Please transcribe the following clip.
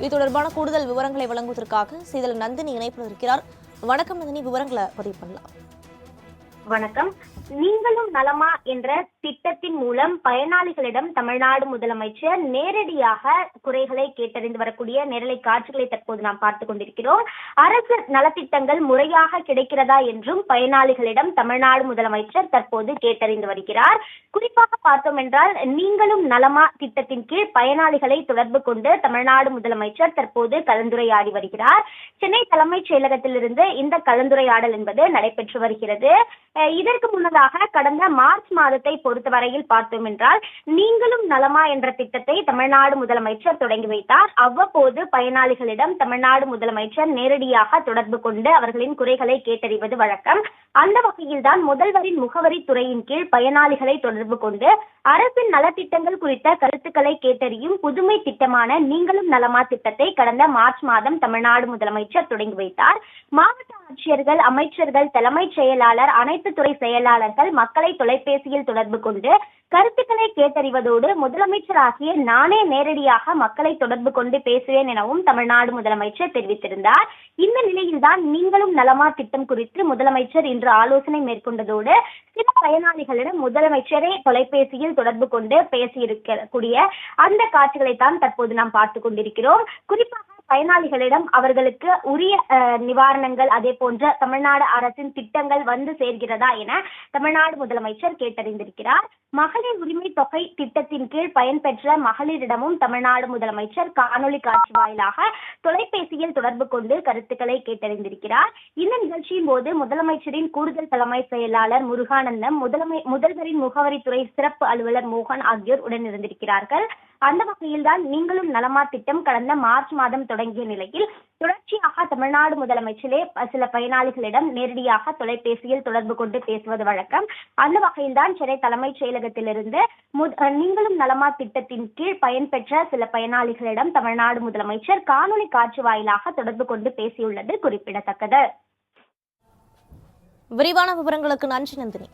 இது தொடர்பான கூடுதல் விவரங்களை வழங்குவதற்காக செய்தியாளர் நந்தினி இணைப்பில் இருக்கிறார். வணக்கம் நந்தினி, விவரங்களை பதிவு பண்ணலாம். வணக்கம். நீங்களும் நலமா என்ற திட்டத்தின் மூலம் பயனாளிகளிடம் தமிழ்நாடு முதலமைச்சர் நேரடியாக குறைகளை கேட்டறிந்து வரக்கூடிய நேரலை காட்சிகளை தற்போது நாம் பார்த்துக் கொண்டிருக்கிறோம். அரசு நலத்திட்டங்கள் முறையாக கிடைக்கிறதா என்றும் பயனாளிகளிடம் தமிழ்நாடு முதலமைச்சர் தற்போது கேட்டறிந்து வருகிறார். குறிப்பாக பார்த்தோம் என்றால் நீங்களும் நலமா திட்டத்தின் கீழ் பயனாளிகளை தொடர்பு கொண்டு தமிழ்நாடு முதலமைச்சர் தற்போது கலந்துரையாடி வருகிறார். சென்னை தலைமைச் செயலகத்திலிருந்து இந்த கலந்துரையாடல் என்பது நடைபெற்று வருகிறது. இதற்கு முன்னதாக கடந்த மார்ச் மாதத்தை பொறுத்தவரையில் பார்த்தோம் என்றால் நீங்களும் நலமா என்ற திட்டத்தை தமிழ்நாடு முதலமைச்சர் தொடங்கி வைத்தார். அவ்வப்போது பயனாளிகளிடம் தமிழ்நாடு முதலமைச்சர் நேரடியாக தொடர்பு கொண்டு அவர்களின் குறைகளை கேட்டறிவது வழக்கம். அந்த வகையில் தான் முதல்வரின் முகவரி துறையின் கீழ் பயனாளிகளை தொடர்பு கொண்டு அரசின் நலத்திட்டங்கள் குறித்த கருத்துக்களை கேட்டறியும் புதுமை திட்டமான நீங்களும் நலமா திட்டத்தை கடந்த மார்ச் மாதம் தமிழ்நாடு முதலமைச்சர் தொடங்கி வைத்தார். மாவட்ட ஆட்சியர்கள், அமைச்சர்கள், தலைமைச் செயலாளர், அனைத்து துறை செயலாளர்கள் மக்களை தொலைபேசியில் தொடர்பு கொண்டு கருத்துக்களை கேட்டறிவதோடு முதலமைச்சர் ஆகிய நானே நேரடியாக மக்களை தொடர்பு கொண்டு பேசுவேன் எனவும் தமிழ்நாடு முதலமைச்சர் தெரிவித்திருந்தார். இந்த நிலையில்தான் நீங்களும் நலமா திட்டம் குறித்து முதலமைச்சர் இன்று ஆலோசனை மேற்கொண்டதோடு சில பயனாளிகளிடம் முதலமைச்சரே தொலைபேசியில் தொடர்பு கொண்டு பேசியிருக்கக்கூடிய அந்த காட்சிகளை தான் தற்போது நாம் பார்த்துக் கொண்டிருக்கிறோம். குறிப்பாக பயனாளிகளிடம் அவர்களுக்கு உரிய நிவாரணங்கள், அதே போன்ற தமிழ்நாடு அரசின் திட்டங்கள் வந்து சேர்கிறதா என தமிழ்நாடு முதலமைச்சர் கேட்டறிந்திருக்கிறார். மகளிர் உரிமை தொகை திட்டத்தின் கீழ் பயன்பெற்ற மகளிரிடமும் தமிழ்நாடு முதலமைச்சர் காணொலி காட்சி வாயிலாக தொலைபேசியில் தொடர்பு கொண்டு கருத்துக்களை கேட்டறிந்திருக்கிறார். இந்த நிகழ்ச்சியின் போது முதலமைச்சரின் கூடுதல் தலைமை செயலாளர் முருகானந்தம், முதல்வரின் முகவரித்துறை சிறப்பு அலுவலர் மோகன் ஆகியோர் உடனிருந்திருக்கிறார்கள். அந்த வகையில்தான் நீங்களும் நலமா திட்டம் கடந்த மார்ச் மாதம் தொடங்கிய நிலையில் தொடர்ச்சியாக தமிழ்நாடு முதலமைச்சரே சில பயனாளிகளிடம் நேரடியாக தொலைபேசியில் தொடர்பு கொண்டு பேசுவது வழக்கம். அந்த வகையில்தான் சென்னை தலைமைச் செயலகத்திலிருந்து நீங்களும் நலமா திட்டத்தின் கீழ் பயன்பெற்ற சில பயனாளிகளிடம் தமிழ்நாடு முதலமைச்சர் காணொலி காட்சி வாயிலாக தொடர்பு கொண்டு பேசியுள்ளது குறிப்பிடத்தக்கது. விரிவான விவரங்களுக்கு நன்றி நந்தினி.